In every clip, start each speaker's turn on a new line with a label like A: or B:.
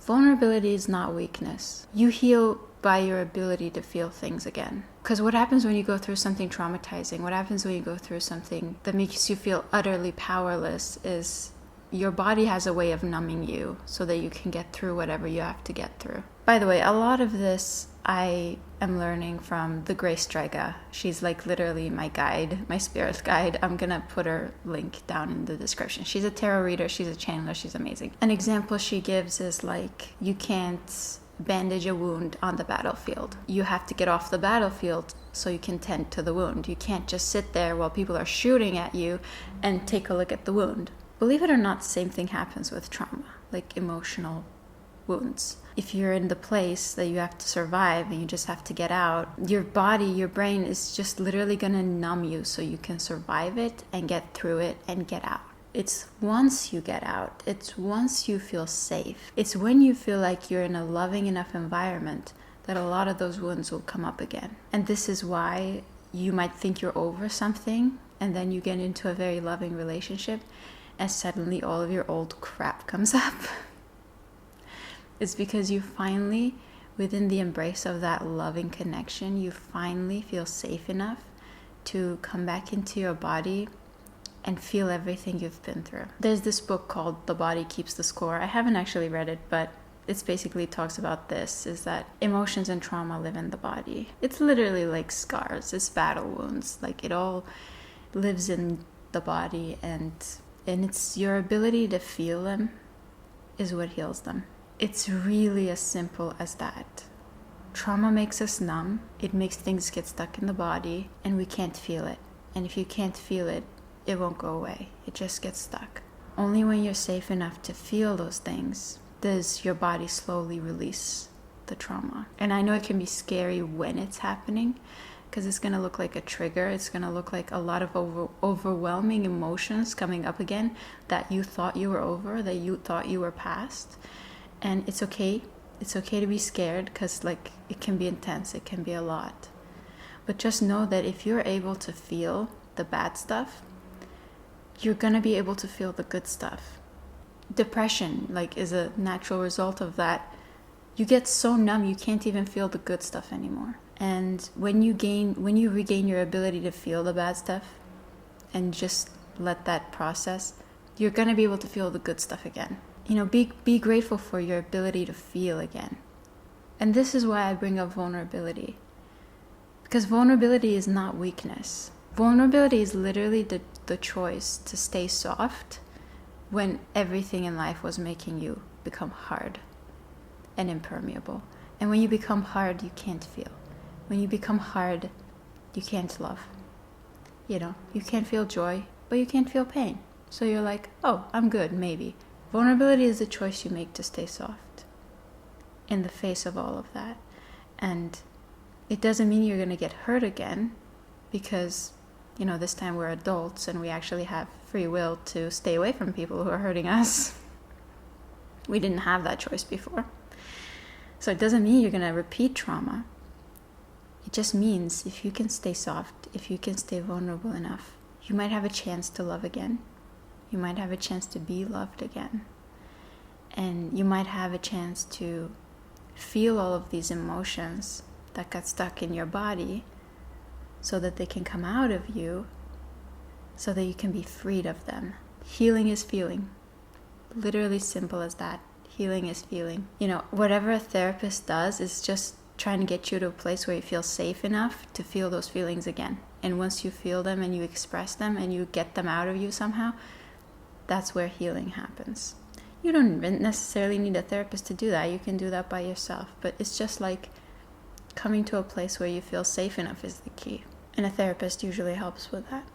A: vulnerability is not weakness. You heal by your ability to feel things again. Because what happens when you go through something traumatizing, what happens when you go through something that makes you feel utterly powerless is your body has a way of numbing you so that you can get through whatever you have to get through. By the way, a lot of this I am learning from the Grace Strega. She's like literally my guide, my spirit guide. I'm gonna put her link down in the description. She's a tarot reader, she's a channeler, she's amazing. An example she gives is like, you can't bandage a wound on the battlefield. You have to get off the battlefield so you can tend to the wound. You can't just sit there while people are shooting at you and take a look at the wound. Believe it or not, the same thing happens with trauma, like emotional wounds. If you're in the place that you have to survive and you just have to get out, your body, your brain is just literally gonna numb you so you can survive it and get through it and get out. It's once you get out, it's once you feel safe, it's when you feel like you're in a loving enough environment that a lot of those wounds will come up again. And this is why you might think you're over something and then you get into a very loving relationship and suddenly all of your old crap comes up. It's because you finally, within the embrace of that loving connection, you finally feel safe enough to come back into your body and feel everything you've been through. There's this book called The Body Keeps the Score. I haven't actually read it, but it basically talks about this, is that emotions and trauma live in the body. It's literally like scars, it's battle wounds. Like it all lives in the body, and it's your ability to feel them is what heals them. It's really as simple as that. Trauma makes us numb. It makes things get stuck in the body and we can't feel it. And if you can't feel it, it won't go away. It just gets stuck. Only when you're safe enough to feel those things does your body slowly release the trauma. And I know it can be scary when it's happening because it's going to look like a trigger. It's going to look like a lot of overwhelming emotions coming up again that you thought you were over, that you thought you were past. And it's okay. It's okay to be scared because like it can be intense. It can be a lot. But just know that if you're able to feel the bad stuff, you're going to be able to feel the good stuff. Depression like is a natural result of that. You get so numb you can't even feel the good stuff anymore. And when you regain your ability to feel the bad stuff and just let that process, you're going to be able to feel the good stuff again. You know, be grateful for your ability to feel again. And this is why I bring up vulnerability. Because vulnerability is not weakness. Vulnerability is literally the choice to stay soft when everything in life was making you become hard and impermeable. And when you become hard, you can't feel. When you become hard, you can't love. You know, you can't feel joy, but you can't feel pain. So you're like, oh, I'm good, maybe. Vulnerability is the choice you make to stay soft in the face of all of that. And it doesn't mean you're going to get hurt again because, you know, this time we're adults and we actually have free will to stay away from people who are hurting us. We didn't have that choice before. So it doesn't mean you're going to repeat trauma. It just means if you can stay soft, if you can stay vulnerable enough, you might have a chance to love again. You might have a chance to be loved again. And you might have a chance to feel all of these emotions that got stuck in your body so that they can come out of you, so that you can be freed of them. Healing is feeling. Literally simple as that. Healing is feeling. You know, whatever a therapist does is just trying to get you to a place where you feel safe enough to feel those feelings again. And once you feel them and you express them and you get them out of you somehow, that's where healing happens. You don't necessarily need a therapist to do that. You can do that by yourself. But it's just like coming to a place where you feel safe enough is the key. And a therapist usually helps with that.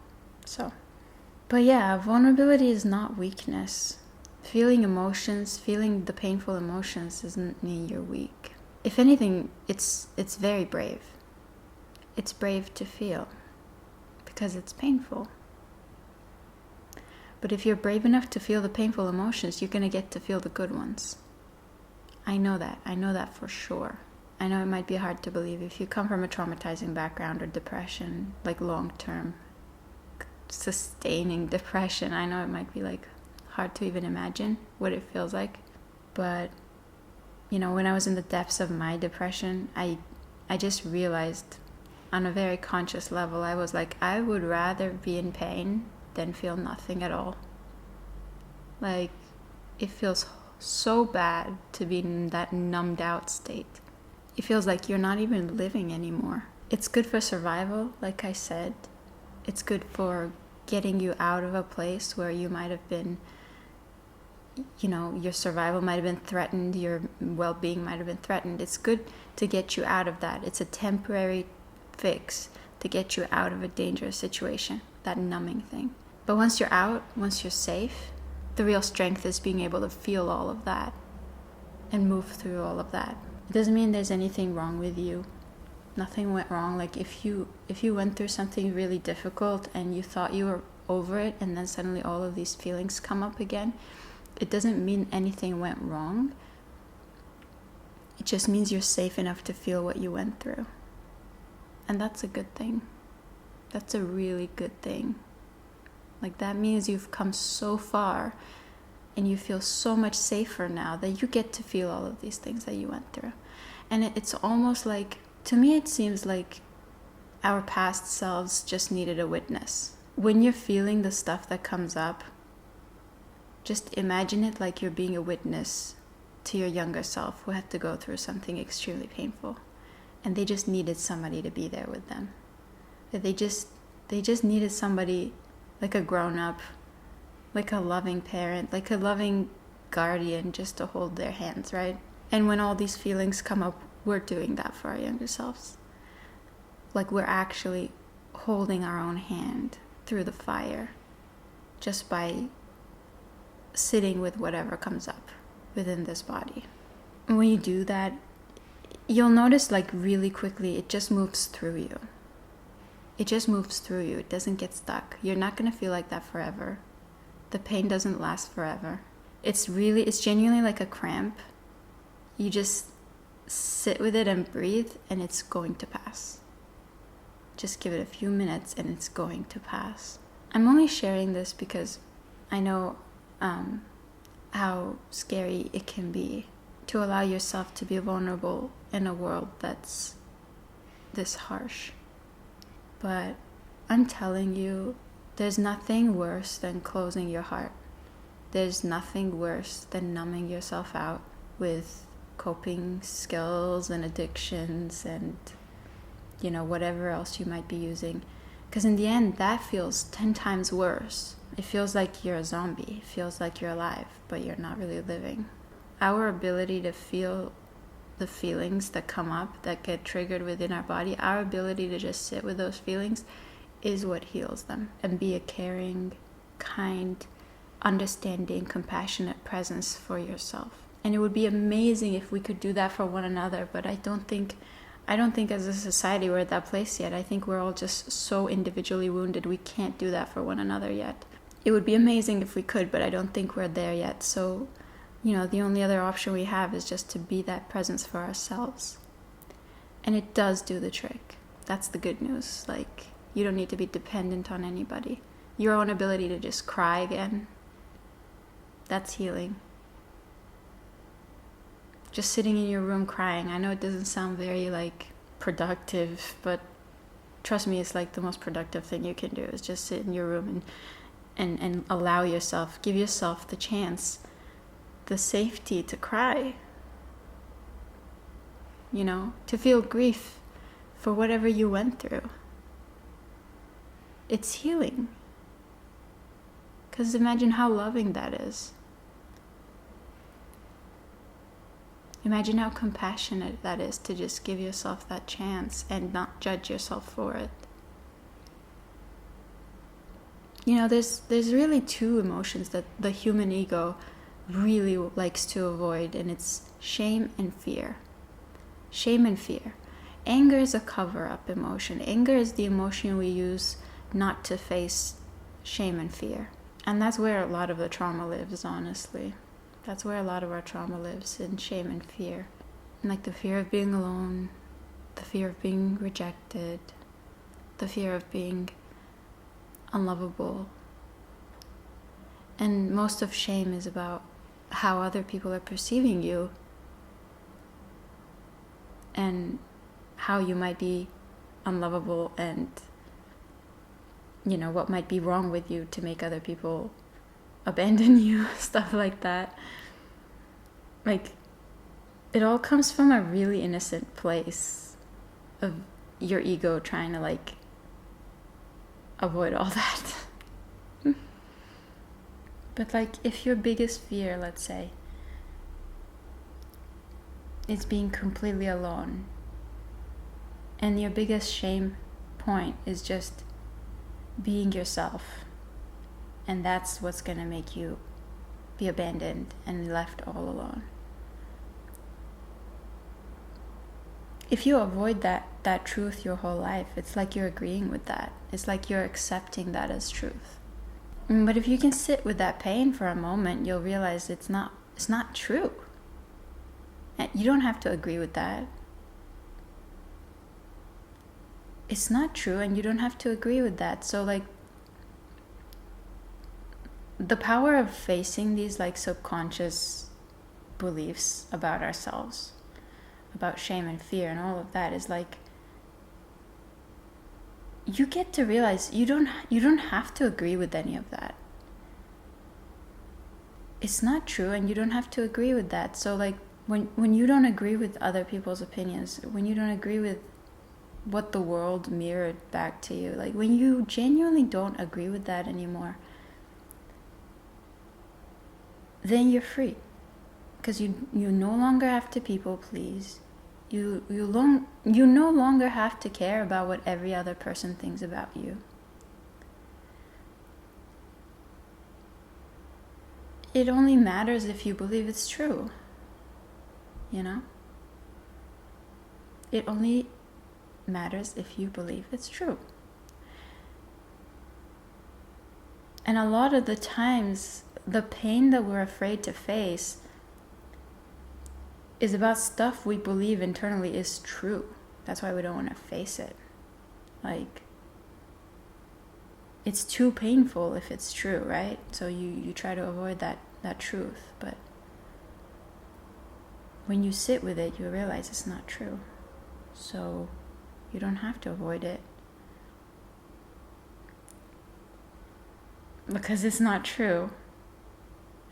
A: But yeah, vulnerability is not weakness. Feeling emotions, feeling the painful emotions doesn't mean you're weak. If anything, it's very brave. It's brave to feel because it's painful. But if you're brave enough to feel the painful emotions, you're going to get to feel the good ones. I know that. I know that for sure. I know it might be hard to believe if you come from a traumatizing background or depression, like long-term, sustaining depression. I know it might be like hard to even imagine what it feels like. But When I was in the depths of my depression, I just realized on a very conscious level, I was like, I would rather be in pain than feel nothing at all. Like, it feels so bad to be in that numbed out state. It feels like you're not even living anymore. It's good for survival, like I said. It's good for getting you out of a place where you might have been, your survival might have been threatened, your well-being might have been threatened. It's good to get you out of that. It's a temporary fix to get you out of a dangerous situation, that numbing thing. But once you're out, once you're safe, the real strength is being able to feel all of that and move through all of that. It doesn't mean there's anything wrong with you. Nothing went wrong. Like if you went through something really difficult and you thought you were over it, and then suddenly all of these feelings come up again, it doesn't mean anything went wrong. It just means you're safe enough to feel what you went through. And that's a good thing. That's a really good thing. Like, that means you've come so far and you feel so much safer now that you get to feel all of these things that you went through. And it's almost like, to me, it seems like our past selves just needed a witness. When you're feeling the stuff that comes up, just imagine it like you're being a witness to your younger self who had to go through something extremely painful. And they just needed somebody to be there with them. They just needed somebody, like a grown-up, like a loving parent, like a loving guardian, just to hold their hands, right? And when all these feelings come up, we're doing that for our younger selves. Like, we're actually holding our own hand through the fire just by sitting with whatever comes up within this body. And when you do that, you'll notice, like, really quickly, it just moves through you. It just moves through you. It doesn't get stuck. You're not going to feel like that forever. The pain doesn't last forever. It's genuinely like a cramp. You just sit with it and breathe, and it's going to pass. Just give it a few minutes and it's going to pass. I'm only sharing this because I know how scary it can be to allow yourself to be vulnerable in a world that's this harsh. But I'm telling you, there's nothing worse than closing your heart. There's nothing worse than numbing yourself out with coping skills and addictions and, whatever else you might be using. Because in the end, that feels 10 times worse. It feels like you're a zombie. It feels like you're alive, but you're not really living. Our ability to feel the feelings that come up, that get triggered within our body, our ability to just sit with those feelings is what heals them. And be a caring, kind, understanding, compassionate presence for yourself. And it would be amazing if we could do that for one another, but I don't think as a society we're at that place yet. I think we're all just so individually wounded, we can't do that for one another yet. It would be amazing if we could, but I don't think we're there yet. So, the only other option we have is just to be that presence for ourselves. And it does do the trick. That's the good news. Like, you don't need to be dependent on anybody. Your own ability to just cry again, that's healing. Just sitting in your room crying. I know it doesn't sound very, productive, but trust me, it's, the most productive thing you can do is just sit in your room and allow yourself, give yourself the chance, the safety to cry. To feel grief for whatever you went through. It's healing. Because imagine how loving that is. Imagine how compassionate that is to just give yourself that chance and not judge yourself for it. There's really two emotions that the human ego really likes to avoid, and it's shame and fear. Shame and fear. Anger is a cover-up emotion. Anger is the emotion we use not to face shame and fear. And that's where a lot of the trauma lives, honestly. That's where a lot of our trauma lives, in shame and fear. And the fear of being alone, the fear of being rejected, the fear of being unlovable. And most of shame is about how other people are perceiving you and how you might be unlovable, and what might be wrong with you to make other people abandon you, stuff like that. Like, it all comes from a really innocent place of your ego trying to like avoid all that. But like, if your biggest fear, let's say, is being completely alone, and your biggest shame point is just being yourself, and that's what's gonna make you be abandoned and left all alone. If you avoid that truth your whole life, it's like you're agreeing with that. It's like you're accepting that as truth. But if you can sit with that pain for a moment, you'll realize it's not true. And you don't have to agree with that. It's not true, and you don't have to agree with that. So like, the power of facing these like subconscious beliefs about ourselves, about shame and fear and all of that, is like, you get to realize you don't have to agree with any of that. It's not true, and you don't have to agree with that. So like, when you don't agree with other people's opinions, when you don't agree with what the world mirrored back to you, like when you genuinely don't agree with that anymore, then you're free, because you no longer have to people please. You no longer have to care about what every other person thinks about you. It only matters if you believe it's true. It only matters if you believe it's true. And a lot of the times, the pain that we're afraid to face is about stuff we believe internally is true. That's why we don't want to face it. Like, it's too painful if it's true, right? So you try to avoid that truth. But when you sit with it, you realize it's not true. So you don't have to avoid it, because it's not true.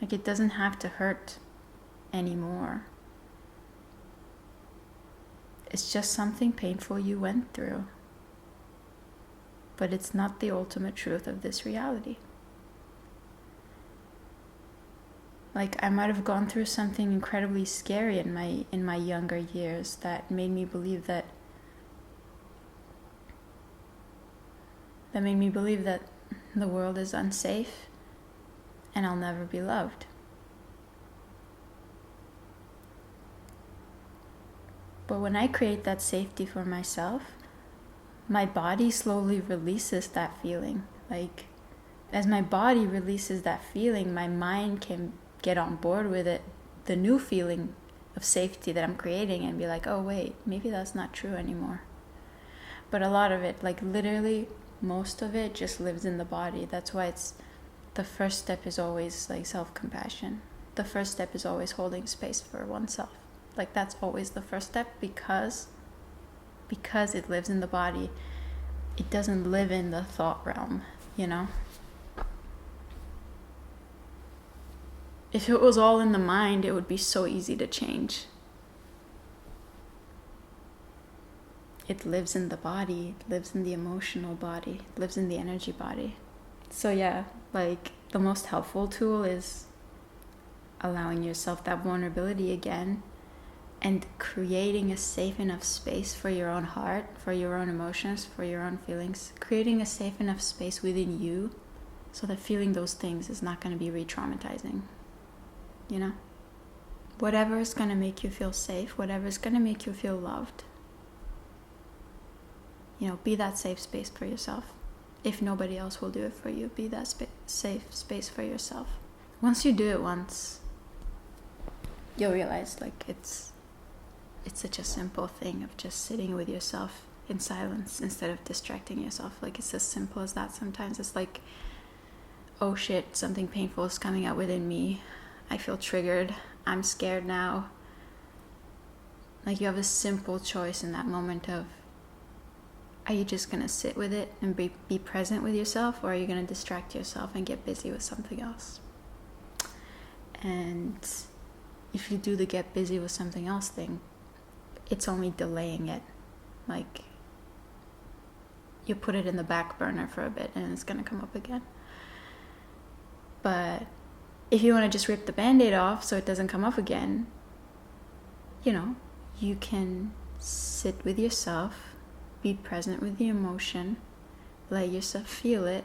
A: Like, it doesn't have to hurt anymore. It's just something painful you went through. But it's not the ultimate truth of this reality. Like, I might have gone through something incredibly scary in my younger years that made me believe that the world is unsafe and I'll never be loved. But when I create that safety for myself, my body slowly releases that feeling. Like, as my body releases that feeling, my mind can get on board with it, the new feeling of safety that I'm creating, and be like, oh wait, maybe that's not true anymore. But a lot of it, like literally most of it, just lives in the body. That's why the first step is always like self-compassion. The first step is always holding space for oneself. Like, that's always the first step, because it lives in the body. It doesn't live in the thought realm, If it was all in the mind, it would be so easy to change. It lives in the body, it lives in the emotional body, it lives in the energy body. So yeah, like, the most helpful tool is allowing yourself that vulnerability again, and creating a safe enough space for your own heart, for your own emotions, for your own feelings. Creating a safe enough space within you so that feeling those things is not going to be re-traumatizing. Whatever is going to make you feel safe, whatever is going to make you feel loved. Be that safe space for yourself. If nobody else will do it for you, be that safe space for yourself. Once you do it once, you'll realize, like, it's such a simple thing of just sitting with yourself in silence instead of distracting yourself. Like, it's as simple as that. Sometimes it's like, oh shit, something painful is coming out within me. I feel triggered. I'm scared now. Like you have a simple choice in that moment of, are you just going to sit with it and be present with yourself, or are you going to distract yourself and get busy with something else? And if you do the get busy with something else thing, it's only delaying it. Like you put it in the back burner for a bit and it's going to come up again. But if you want to just rip the Band-Aid off so it doesn't come up again, you can sit with yourself, be present with the emotion, let yourself feel it,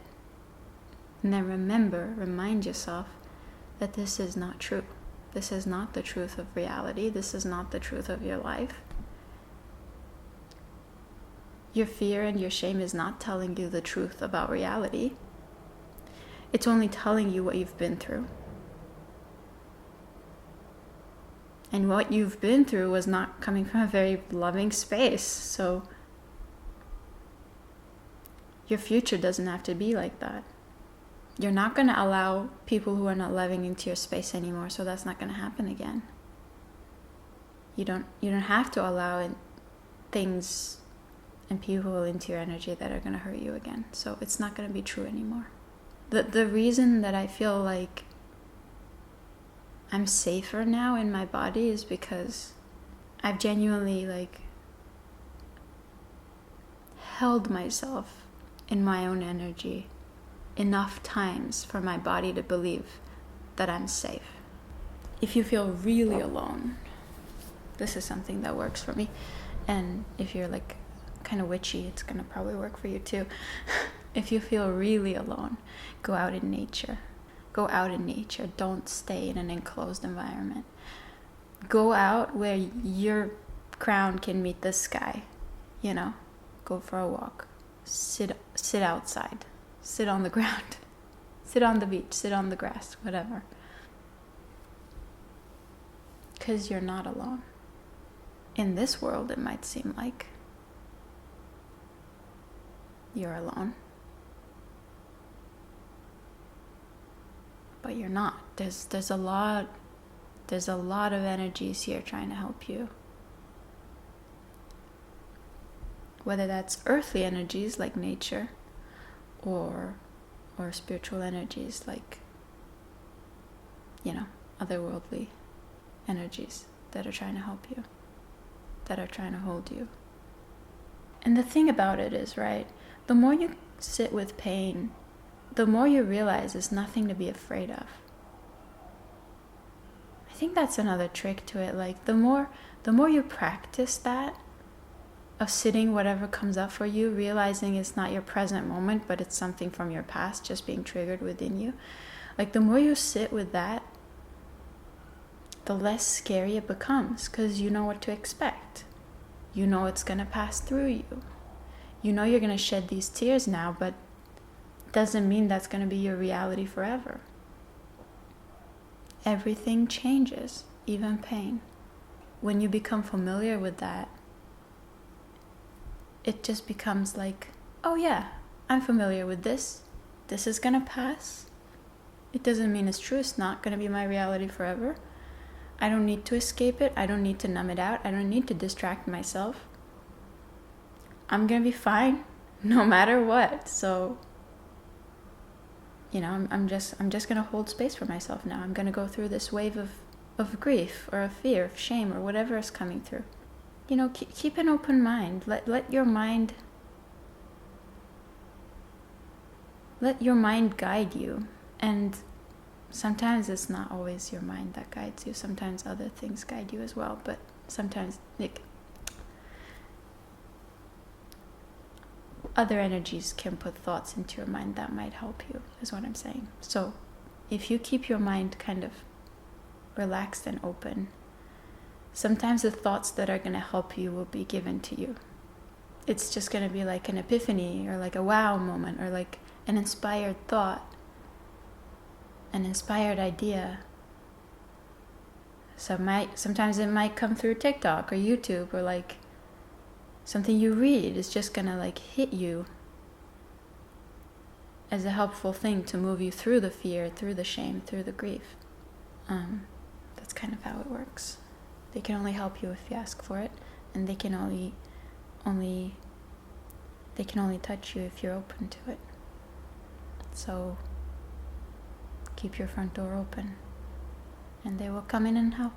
A: and then remind yourself that this is not true. This is not the truth of reality. This is not the truth of your life. Your fear and your shame is not telling you the truth about reality. It's only telling you what you've been through. And what you've been through was not coming from a very loving space. So your future doesn't have to be like that. You're not going to allow people who are not loving into your space anymore, so that's not going to happen again. You don't have to allow things and people into your energy that are going to hurt you again. So it's not going to be true anymore. The reason that I feel like I'm safer now in my body is because I've genuinely held myself in my own energy enough times for my body to believe that I'm safe. If you feel really alone, this is something that works for me. And if you're kind of witchy, it's going to probably work for you too. If you feel really alone, go out in nature. Go out in nature. Don't stay in an enclosed environment. Go out where your crown can meet the sky. Go for a walk. Sit outside. Sit on the ground. Sit on the beach. Sit on the grass. Whatever. Because you're not alone. In this world, it might seem like you're alone. But you're not. There's a lot of energies here trying to help you. Whether that's earthly energies like nature, or spiritual energies like otherworldly energies that are trying to help you, that are trying to hold you. And the thing about it is, right, the more you sit with pain, the more you realize there's nothing to be afraid of. I think that's another trick to it. The more you practice that, of sitting whatever comes up for you, realizing it's not your present moment, but it's something from your past just being triggered within you. The more you sit with that, the less scary it becomes, because you know what to expect. You know it's going to pass through you. You know you're going to shed these tears now, but doesn't mean that's going to be your reality forever. Everything changes, even pain. When you become familiar with that, it just becomes oh yeah, I'm familiar with this. This is going to pass. It doesn't mean it's true. It's not going to be my reality forever. I don't need to escape it. I don't need to numb it out. I don't need to distract myself. I'm going to be fine no matter what. So, I'm just going to hold space for myself now. I'm going to go through this wave of grief or of fear, of shame, or whatever is coming through. Keep an open mind. Let your mind guide you. And sometimes it's not always your mind that guides you. Sometimes other things guide you as well. But sometimes other energies can put thoughts into your mind that might help you, is what I'm saying. So if you keep your mind kind of relaxed and open, sometimes the thoughts that are going to help you will be given to you. It's just going to be like an epiphany, or a wow moment, or an inspired thought, an inspired idea. So sometimes it might come through TikTok or YouTube, or something you read is just going to hit you as a helpful thing to move you through the fear, through the shame, through the grief. That's kind of how it works. They can only help you if you ask for it, and they can only touch you if you're open to it. So keep your front door open, and they will come in and help.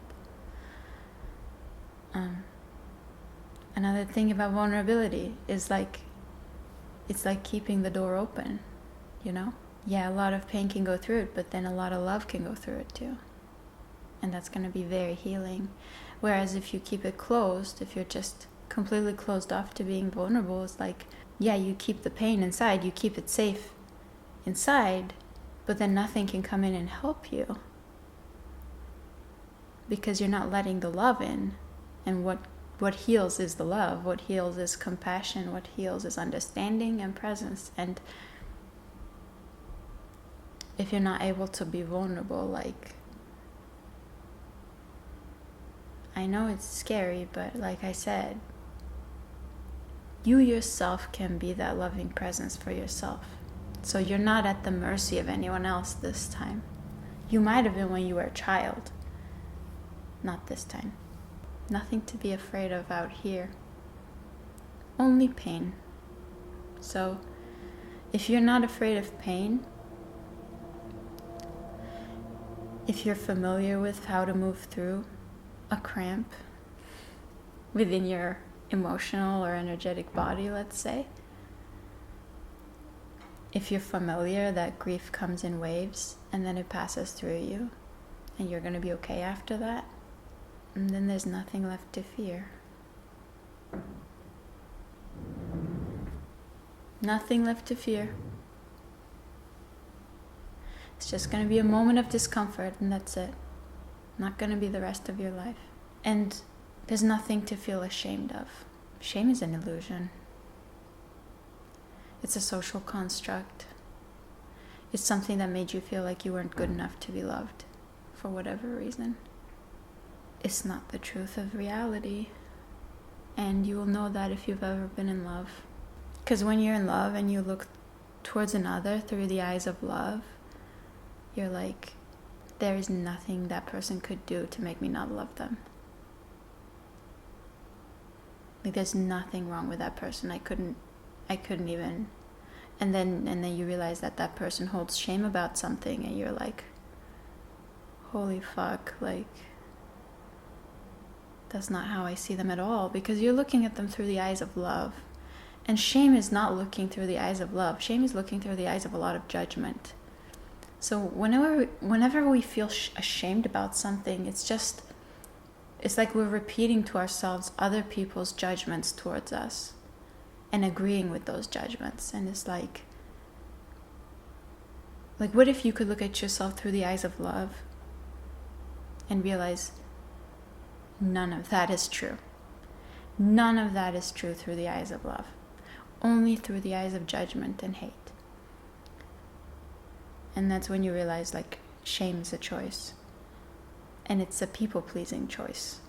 A: Another thing about vulnerability is it's like keeping the door open, you know? Yeah, a lot of pain can go through it, but then a lot of love can go through it too. And that's going to be very healing. Whereas if you keep it closed, if you're just completely closed off to being vulnerable, it's like, yeah, you keep the pain inside, you keep it safe inside, but then nothing can come in and help you. Because you're not letting the love in. And what heals is the love. What heals is compassion. What heals is understanding and presence. And if you're not able to be vulnerable, I know it's scary, but like I said, you yourself can be that loving presence for yourself. So you're not at the mercy of anyone else this time. You might have been when you were a child. Not this time. Nothing to be afraid of out here. Only pain. So if you're not afraid of pain, if you're familiar with how to move through a cramp within your emotional or energetic body, let's say, if you're familiar that grief comes in waves and then it passes through you and you're going to be okay after that, and then there's nothing left to fear. Nothing left to fear. It's just going to be a moment of discomfort, and that's it. Not going to be the rest of your life. And there's nothing to feel ashamed of. Shame is an illusion. It's a social construct. It's something that made you feel like you weren't good enough to be loved for whatever reason. It's not the truth of reality. And you will know that if you've ever been in love. Because when you're in love and you look towards another through the eyes of love, you're like, there is nothing that person could do to make me not love them. Like, there's nothing wrong with that person. I couldn't even. And then you realize that person holds shame about something, and you're like, holy fuck, that's not how I see them at all, because you're looking at them through the eyes of love. And shame is not looking through the eyes of love. Shame is looking through the eyes of a lot of judgment. So whenever we feel ashamed about something, it's like we're repeating to ourselves other people's judgments towards us and agreeing with those judgments. And it's like what if you could look at yourself through the eyes of love and realize none of that is true. None of that is true through the eyes of love. Only through the eyes of judgment and hate. And that's when you realize, shame is a choice. And it's a people-pleasing choice.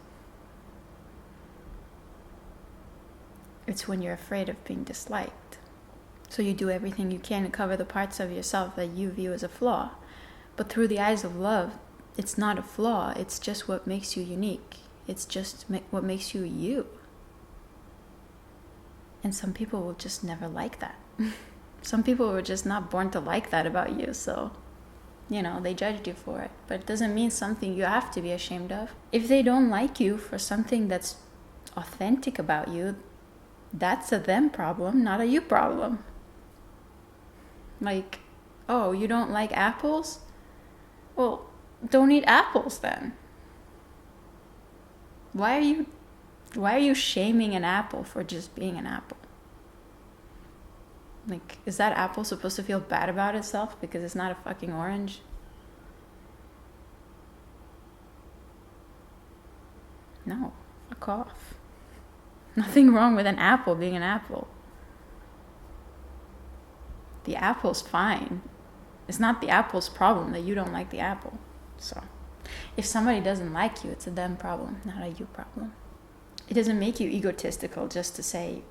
A: It's when you're afraid of being disliked. So you do everything you can to cover the parts of yourself that you view as a flaw. But through the eyes of love, it's not a flaw. It's just what makes you unique. It's just what makes you you. And some people will just never like that. Some people were just not born to like that about you, so, they judged you for it. But it doesn't mean something you have to be ashamed of. If they don't like you for something that's authentic about you, that's a them problem, not a you problem. Oh, you don't like apples? Well, don't eat apples then. Why are you shaming an apple for just being an apple? Is that apple supposed to feel bad about itself because it's not a fucking orange? No, fuck off. Nothing wrong with an apple being an apple. The apple's fine. It's not the apple's problem that you don't like the apple. So, if somebody doesn't like you, it's a them problem, not a you problem. It doesn't make you egotistical just to say,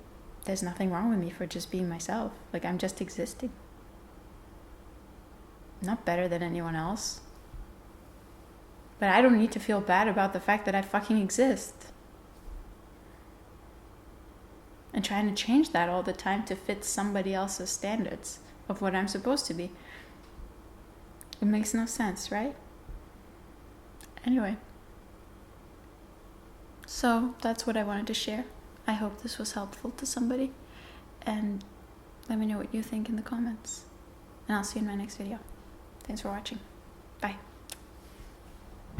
A: there's nothing wrong with me for just being myself. I'm just existing. I'm not better than anyone else. But I don't need to feel bad about the fact that I fucking exist. And trying to change that all the time to fit somebody else's standards of what I'm supposed to be. It makes no sense, right? Anyway. So that's what I wanted to share. I hope this was helpful to somebody. And let me know what you think in the comments. And I'll see you in my next video. Thanks for watching. Bye.